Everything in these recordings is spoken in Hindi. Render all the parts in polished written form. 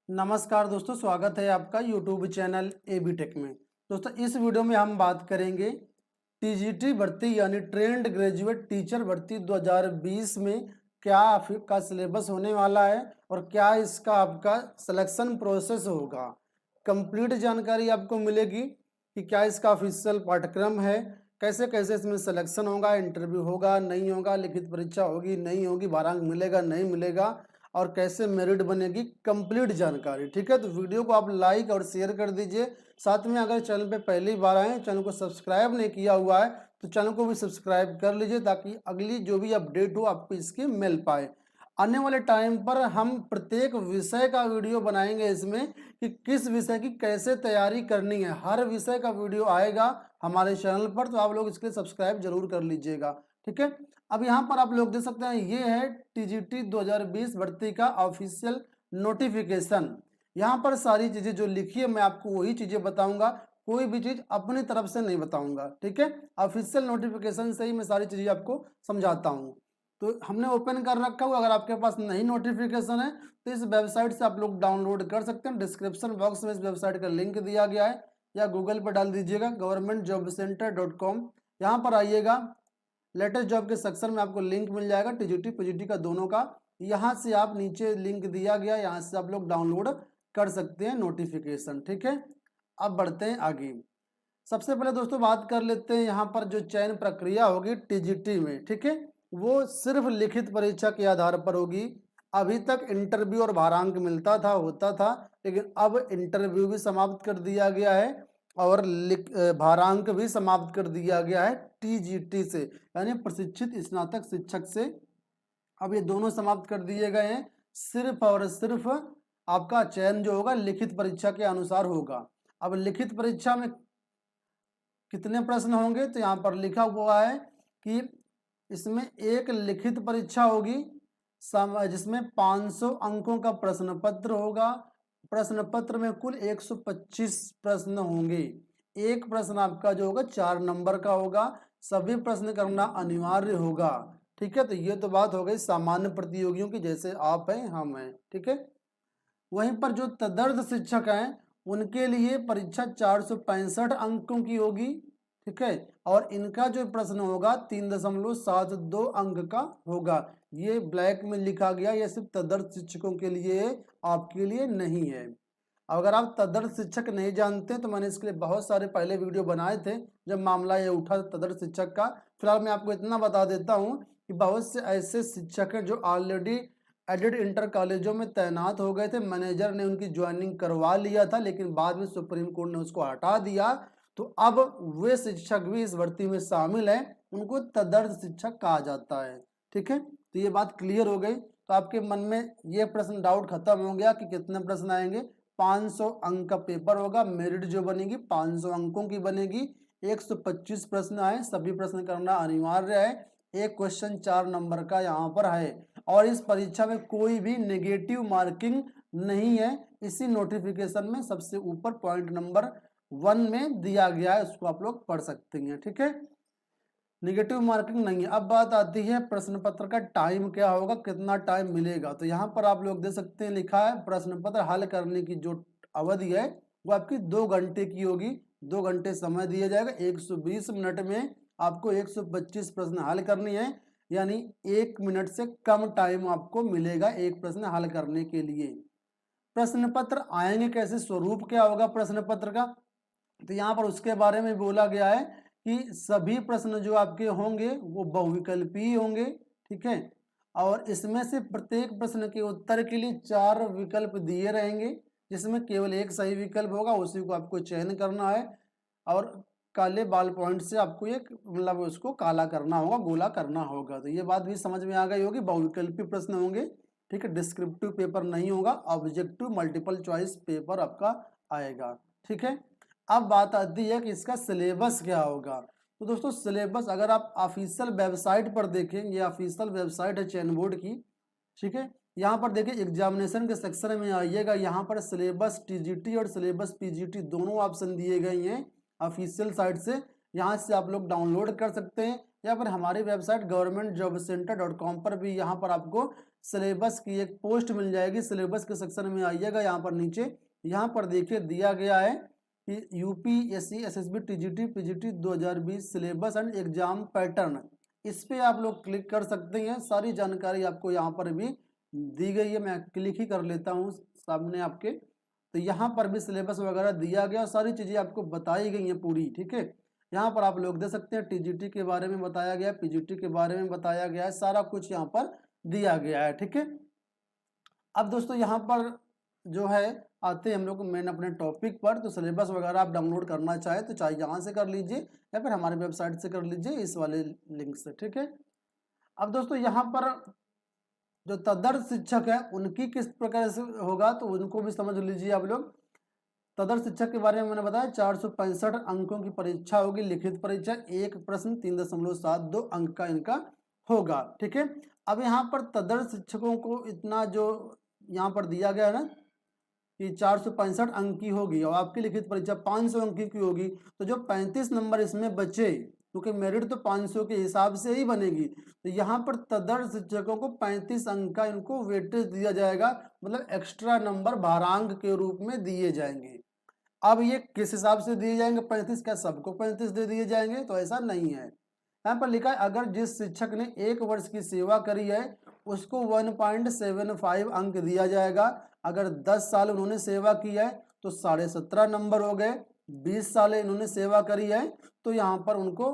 नमस्कार दोस्तों, स्वागत है आपका यूट्यूब चैनल एबी टेक में। दोस्तों इस वीडियो में हम बात करेंगे टीजीटी भर्ती यानी ट्रेंड ग्रेजुएट टीचर भर्ती 2020 में क्या आपका सिलेबस होने वाला है और क्या इसका आपका सिलेक्शन प्रोसेस होगा। कंप्लीट जानकारी आपको मिलेगी कि क्या इसका ऑफिशियल पाठ्यक्रम है, कैसे कैसे इसमें सिलेक्शन होगा, इंटरव्यू होगा नहीं होगा, लिखित परीक्षा होगी नहीं होगी, भारांक मिलेगा नहीं मिलेगा और कैसे मेरिट बनेगी, कंप्लीट जानकारी। ठीक है, तो वीडियो को आप लाइक और शेयर कर दीजिए। साथ में अगर चैनल पे पहली बार आए, चैनल को सब्सक्राइब नहीं किया हुआ है तो चैनल को भी सब्सक्राइब कर लीजिए ताकि अगली जो भी अपडेट हो आपको इसकी मिल पाए। आने वाले टाइम पर हम प्रत्येक विषय का वीडियो बनाएंगे इसमें कि किस विषय की कैसे तैयारी करनी है। हर विषय का वीडियो आएगा हमारे चैनल पर, तो आप लोग इसके लिए सब्सक्राइब जरूर कर लीजिएगा। ठीक है, अब यहाँ पर आप लोग देख सकते हैं ये है टीजीटी 2020 भर्ती का ऑफिशियल नोटिफिकेशन। यहाँ पर सारी चीजें जो लिखी है मैं आपको वही चीजें बताऊंगा, कोई भी चीज अपनी तरफ से नहीं बताऊंगा। ठीक है, ऑफिशियल नोटिफिकेशन से ही मैं सारी चीजें आपको समझाता हूँ। तो हमने ओपन कर रखा हुआ, अगर आपके पास नहीं नोटिफिकेशन है तो इस वेबसाइट से आप लोग डाउनलोड कर सकते हैं। डिस्क्रिप्शन बॉक्स में इस वेबसाइट का लिंक दिया गया है या गूगल पर डाल दीजिएगा governmentjobcenter.com। यहाँ पर आइएगा, लेटेस्ट जॉब के सेक्शन में आपको लिंक मिल जाएगा टीजीटी पीजीटी का दोनों का। यहाँ से आप नीचे लिंक दिया गया, यहाँ से आप लोग डाउनलोड कर सकते हैं नोटिफिकेशन। ठीक है, अब बढ़ते हैं आगे। सबसे पहले दोस्तों बात कर लेते हैं यहाँ पर जो चयन प्रक्रिया होगी टीजीटी में। ठीक है, वो सिर्फ लिखित परीक्षा के आधार पर होगी। अभी तक इंटरव्यू और भारांक मिलता था, होता था, लेकिन अब इंटरव्यू भी समाप्त कर दिया गया है और भारांक भी समाप्त कर दिया गया है टीजीटी से, यानी प्रशिक्षित स्नातक शिक्षक से। अब ये दोनों समाप्त कर दिए गए हैं। सिर्फ और सिर्फ आपका चयन जो होगा लिखित परीक्षा के अनुसार होगा। अब लिखित परीक्षा में कितने प्रश्न होंगे तो यहाँ पर लिखा हुआ है कि इसमें एक लिखित परीक्षा होगी जिसमें 500 अंकों का प्रश्न पत्र होगा। प्रश्न पत्र में कुल 125 प्रश्न होंगे। एक प्रश्न आपका जो होगा 4 नंबर का होगा। सभी प्रश्न करना अनिवार्य होगा। ठीक है, तो ये तो बात हो गई सामान्य प्रतियोगियों की, जैसे आप हैं हम हैं। ठीक है, वहीं पर जो तदर्थ शिक्षक हैं उनके लिए परीक्षा 465 अंकों की होगी। ठीक है, और इनका जो प्रश्न होगा 3.72 अंक का होगा। ये ब्लैक में लिखा गया, ये सिर्फ तदर्थ शिक्षकों के लिए, आपके लिए नहीं है। अगर आप तदर्थ शिक्षक नहीं जानते तो मैंने इसके लिए बहुत सारे पहले वीडियो बनाए थे जब मामला ये उठा तदर्थ शिक्षक का। फिलहाल मैं आपको इतना बता देता हूँ कि बहुत से ऐसे शिक्षक हैं जो ऑलरेडी एडेड इंटर कॉलेजों में तैनात हो गए थे, मैनेजर ने उनकी ज्वाइनिंग करवा लिया था, लेकिन बाद में सुप्रीम कोर्ट ने उसको हटा दिया। तो अब वे शिक्षक भी इस भर्ती में शामिल हैं, उनको तदर्थ शिक्षक कहा जाता है। ठीक है, तो ये बात क्लियर हो गई। तो आपके मन में ये प्रश्न डाउट खत्म हो गया कि कितने प्रश्न आएंगे। 500 अंक का पेपर होगा, मेरिट जो बनेगी 500 अंकों की बनेगी। 125 प्रश्न आए, सभी प्रश्न करना अनिवार्य है। एक क्वेश्चन 4 नंबर का यहाँ पर है और इस परीक्षा में कोई भी नेगेटिव मार्किंग नहीं है। इसी नोटिफिकेशन में सबसे ऊपर पॉइंट नंबर 1 में दिया गया है, उसको आप लोग पढ़ सकते हैं। ठीक है, निगेटिव मार्किंग नहीं है। अब बात आती है प्रश्न पत्र का टाइम क्या होगा, कितना टाइम मिलेगा। तो यहाँ पर आप लोग देख सकते हैं लिखा है प्रश्न पत्र हल करने की जो अवधि है वो आपकी 2 घंटे की होगी। 2 घंटे समय दिया जाएगा। 120 मिनट में आपको 125 प्रश्न हल करनी है, यानी 1 मिनट से कम टाइम आपको मिलेगा एक प्रश्न हल करने के लिए। प्रश्न पत्र आएंगे कैसे, स्वरूप क्या होगा प्रश्न पत्र का, तो यहाँ पर उसके बारे में बोला गया है कि सभी प्रश्न जो आपके होंगे वो बहुविकल्पी होंगे। ठीक है, और इसमें से प्रत्येक प्रश्न के उत्तर के लिए 4 विकल्प दिए रहेंगे, जिसमें केवल एक सही विकल्प होगा, उसी को आपको चयन करना है। और काले बाल पॉइंट से आपको एक मतलब उसको काला करना होगा, गोला करना होगा। तो ये बात भी समझ में आ गई होगी। बहुविकल्पी प्रश्न होंगे। ठीक है, डिस्क्रिप्टिव पेपर नहीं होगा, ऑब्जेक्टिव मल्टीपल चॉइस पेपर आपका आएगा। ठीक है, अब बात आती है कि इसका सिलेबस क्या होगा। तो दोस्तों सिलेबस अगर आप ऑफिशियल वेबसाइट पर देखें, ये ऑफिशियल वेबसाइट है चयन बोर्ड की। ठीक है, यहाँ पर देखिए एग्जामिनेशन के सेक्शन में आइएगा, यहाँ पर सिलेबस टीजीटी और सिलेबस पीजीटी दोनों ऑप्शन दिए गए हैं ऑफिशियल साइट से। यहाँ से आप लोग डाउनलोड कर सकते हैं या फिर हमारी वेबसाइट governmentjobcenter.com पर भी यहाँ पर आपको सिलेबस की एक पोस्ट मिल जाएगी। सिलेबस के सेक्शन में आइएगा, यहाँ पर नीचे यहाँ पर देखिए दिया गया है कि UPSC SSB TGT PGT 2020 syllabus and exam pattern. इस पे आप लोग क्लिक कर सकते हैं। सारी जानकारी आपको यहाँ पर भी दी गई है। मैं क्लिक ही कर लेता हूँ सामने आपके। तो यहाँ पर भी सिलेबस वगैरह दिया गया, सारी चीज़ें आपको बताई गई हैं पूरी, ठीक है। यहाँ पर आप लोग देख सकते हैं टीजीटी के बारे में बताया गया है, पीजीटी के बारे में बताया गया है, सारा कुछ यहाँ पर दिया गया है, ठीक है। अब दोस्तों यहाँ पर जो है आते हैं हम लोग मेन अपने टॉपिक पर। तो सिलेबस वगैरह आप डाउनलोड करना चाहे तो चाहे यहाँ से कर लीजिए या फिर हमारे वेबसाइट से कर लीजिए, इस वाले लिंक से, ठीक है। अब दोस्तों यहाँ पर जो तदर्थ शिक्षक है उनकी किस प्रकार से होगा तो उनको भी समझ लीजिए आप लोग। तदर्थ शिक्षक के बारे में मैंने बताया 465 अंकों की परीक्षा होगी, लिखित परीक्षा, एक प्रश्न 3.72 अंक का इनका होगा, ठीक है। अब यहाँ पर तदर्थ शिक्षकों को इतना जो यहाँ पर दिया गया है ना कि 465 अंक की होगी और आपकी लिखित परीक्षा 500 अंक की होगी, तो जो 35 नंबर इसमें बचे, क्योंकि मेरिट तो 500 के हिसाब से ही बनेगी, तो यहाँ पर तदर्थ शिक्षकों को 35 अंक का इनको वेटेज दिया जाएगा, मतलब एक्स्ट्रा नंबर भारांक के रूप में दिए जाएंगे। अब ये किस हिसाब से दिए जाएंगे 35? क्या सबको 35 दे दिए जाएंगे? तो ऐसा नहीं है। यहाँ पर लिखा है अगर जिस शिक्षक ने 1 वर्ष की सेवा करी है उसको 1.75 अंक दिया जाएगा। अगर 10 साल उन्होंने सेवा की है तो 17.5 नंबर हो गए। 20 साल इन्होंने सेवा करी है तो यहाँ पर उनको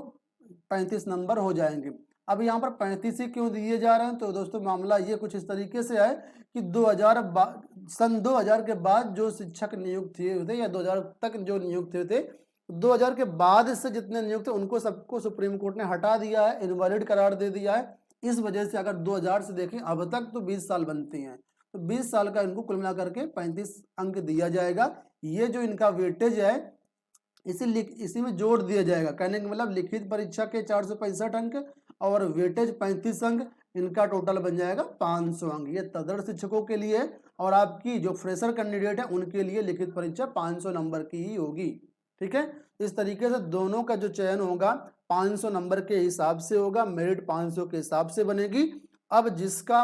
35 नंबर हो जाएंगे। अब यहाँ पर 35 ही क्यों दिए जा रहे हैं? तो दोस्तों मामला ये कुछ इस तरीके से है कि सन 2000 के बाद जो शिक्षक नियुक्त हुए थे या 2000 तक जो नियुक्त हुए थे, 2000 के बाद से जितने नियुक्त थे उनको सबको सुप्रीम कोर्ट ने हटा दिया है, इनवैलिड करार दे दिया है। इस वजह से अगर 2000 से देखें अब तक तो 20 साल बनते हैं, तो 20 साल का इनको कुल मिलाकर के 35 अंक दिया जाएगा। ये जो इनका वेटेज है इसी में जोड़ दिया जाएगा। कहने का मतलब लिखित परीक्षा के 465 अंक और वेटेज 35 अंक, इनका टोटल बन जाएगा 500 अंक। ये तदर्थ शिक्षकों के लिए और आपकी जो फ्रेशर कैंडिडेट है उनके लिए लिखित परीक्षा 500 नंबर की ही होगी, ठीक है। इस तरीके से दोनों का जो चयन होगा 500 नंबर के हिसाब से होगा, मेरिट 500 के हिसाब से बनेगी। अब जिसका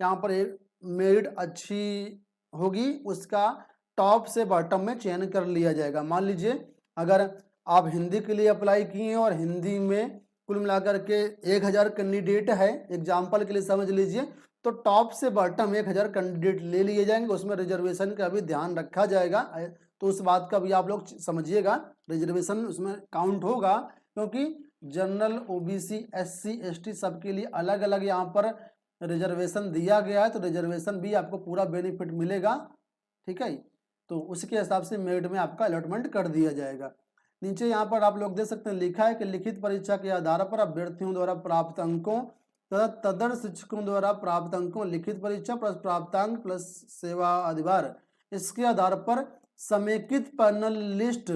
यहाँ पर मेरिट अच्छी होगी उसका टॉप से बॉटम में चयन कर लिया जाएगा। मान लीजिए अगर आप हिंदी के लिए अप्लाई किए हैं और हिंदी में कुल मिलाकर के 1000 कैंडिडेट है, एग्जाम्पल के लिए समझ लीजिए, तो टॉप से बॉटम 1000 कैंडिडेट ले लिए जाएंगे। उसमें रिजर्वेशन का भी ध्यान रखा जाएगा, तो उस बात का भी आप लोग समझिएगा, रिजर्वेशन उसमें काउंट होगा, क्योंकि जनरल ओबीसी एससी एसटी सबके लिए अलग अलग यहाँ पर रिजर्वेशन दिया गया है, तो रिजर्वेशन भी आपको पूरा बेनिफिट मिलेगा, ठीक है। तो उसके हिसाब से मेरिट में आपका अलॉटमेंट कर दिया जाएगा। नीचे यहाँ पर आप लोग देख सकते हैं लिखा है कि लिखित परीक्षा के आधार पर अभ्यर्थियों द्वारा प्राप्त अंकों तथा तदर्थ शिक्षकों द्वारा प्राप्त अंकों, लिखित परीक्षा प्लस प्राप्तांक प्लस सेवा अधिभार, इसके आधार पर समेकित पैनल लिस्ट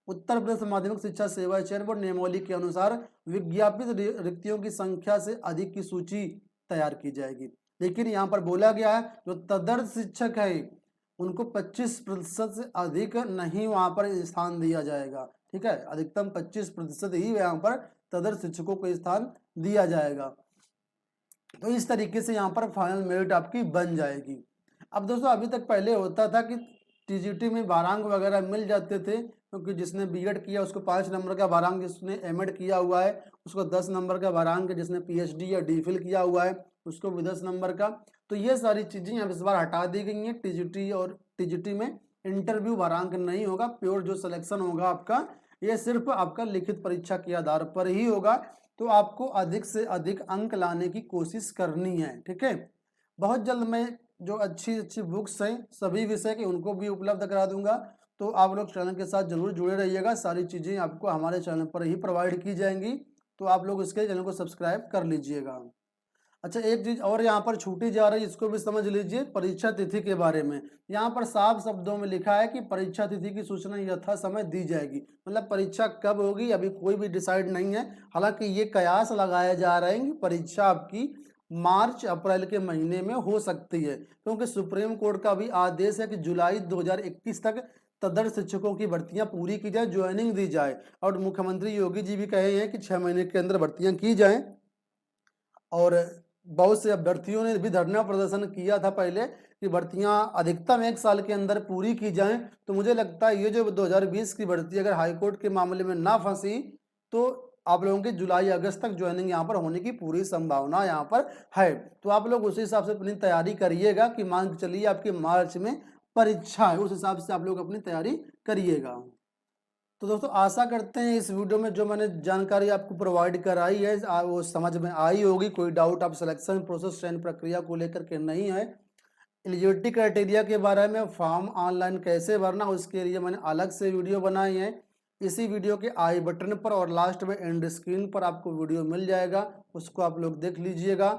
उत्तर प्रदेश माध्यमिक शिक्षा सेवा चयन बोर्ड नियमावली के अनुसार विज्ञापित रिक्तियों की संख्या से अधिक की सूची तैयार की जाएगी। लेकिन यहाँ पर बोला गया है जो तदर्थ शिक्षक है उनको 25% से अधिक नहीं वहां पर स्थान दिया जाएगा, ठीक है। अधिकतम 25% ही यहाँ पर तदर्थ शिक्षकों को स्थान दिया जाएगा। तो इस तरीके से यहाँ पर फाइनल मेरिट आपकी बन जाएगी। अब दोस्तों अभी तक पहले होता था कि टीजीटी में भारांक वगैरह मिल जाते थे, क्योंकि जिसने बीएड किया उसको 5 नंबर का भारांक, जिसने एमएड किया हुआ है उसको 10 नंबर का भारांक, जिसने पीएचडी या डीफिल किया हुआ है उसको भी 10 नंबर का। तो ये सारी चीज़ें अब इस बार हटा दी गई हैं। टीजीटी में इंटरव्यू भारांक नहीं होगा, प्योर जो सिलेक्शन होगा आपका ये सिर्फ आपका लिखित परीक्षा के आधार पर ही होगा। तो आपको अधिक से अधिक अंक लाने की कोशिश करनी है, ठीक है। बहुत जल्द मैं जो अच्छी अच्छी बुक्स हैं सभी विषय के उनको भी उपलब्ध करा दूंगा, तो आप लोग चैनल के साथ जरूर जुड़े रहिएगा। सारी चीज़ें आपको हमारे चैनल पर ही प्रोवाइड की जाएंगी, तो आप लोग इसके चैनल को सब्सक्राइब कर लीजिएगा। अच्छा एक चीज़ और यहाँ पर छूटी जा रही है, इसको भी समझ लीजिए, परीक्षा तिथि के बारे में। यहाँ पर साफ शब्दों में लिखा है कि परीक्षा तिथि की सूचना यथा समय दी जाएगी, मतलब परीक्षा कब होगी अभी कोई भी डिसाइड नहीं है। हालांकि ये कयास लगाया जा रहा है कि परीक्षा आपकी मार्च अप्रैल के महीने में हो सकती है, क्योंकि सुप्रीम कोर्ट का भी आदेश है कि जुलाई 2021 तक तदर्थ शिक्षकों की भर्तियां पूरी की जाए, ज्वाइनिंग दी जाए। और मुख्यमंत्री योगी जी भी कहे हैं कि 6 महीने के अंदर भर्तियां की जाएं। और बहुत से अभ्यर्थियों ने भी धरना प्रदर्शन किया था पहले कि भर्तियां अधिकतम 1 साल के अंदर पूरी की जाएं। तो मुझे लगता है ये जो 2020 की भर्ती अगर हाईकोर्ट के मामले में ना फंसी तो आप लोगों की जुलाई अगस्त तक ज्वाइनिंग यहाँ पर होने की पूरी संभावना यहाँ पर है। तो आप लोग उस हिसाब से अपनी तैयारी करिएगा कि मान के चलिए आपकी मार्च में परीक्षा है, उस हिसाब से आप लोग अपनी तैयारी करिएगा। तो दोस्तों आशा करते हैं इस वीडियो में जो मैंने जानकारी आपको प्रोवाइड कराई है वो समझ में आई होगी। कोई डाउट आप सिलेक्शन प्रोसेस चयन प्रक्रिया को लेकर के नहीं है। एलिजिबिलिटी क्राइटेरिया के बारे में फॉर्म ऑनलाइन कैसे भरना उसके लिए मैंने अलग से वीडियो बनाई है। इसी वीडियो के आई बटन पर और लास्ट में एंड स्क्रीन पर आपको वीडियो मिल जाएगा, उसको आप लोग देख लीजिएगा।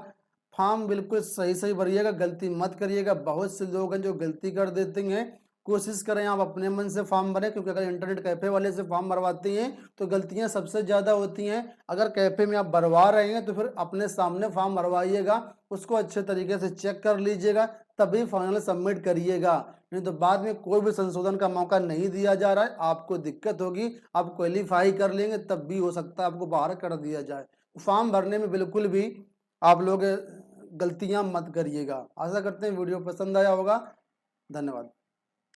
फॉर्म बिल्कुल सही सही भरिएगा, गलती मत करिएगा। बहुत से लोग हैं जो गलती कर देते हैं। कोशिश करें आप अपने मन से फॉर्म भरें, क्योंकि अगर इंटरनेट कैफे वाले से फॉर्म भरवाते हैं तो गलतियां सबसे ज़्यादा होती हैं। अगर कैफे में आप भरवा रहे हैं तो फिर अपने सामने फॉर्म भरवाइएगा, उसको अच्छे तरीके से चेक कर लीजिएगा, तभी फाइनल सबमिट करिएगा। नहीं तो बाद में कोई भी संशोधन का मौका नहीं दिया जा रहा है, आपको दिक्कत होगी। आप क्वालिफाई कर लेंगे तब भी हो सकता है आपको बाहर कर दिया जाए। फॉर्म भरने में बिल्कुल भी आप लोग गलतियां मत करिएगा। आशा करते हैं वीडियो पसंद आया होगा। धन्यवाद।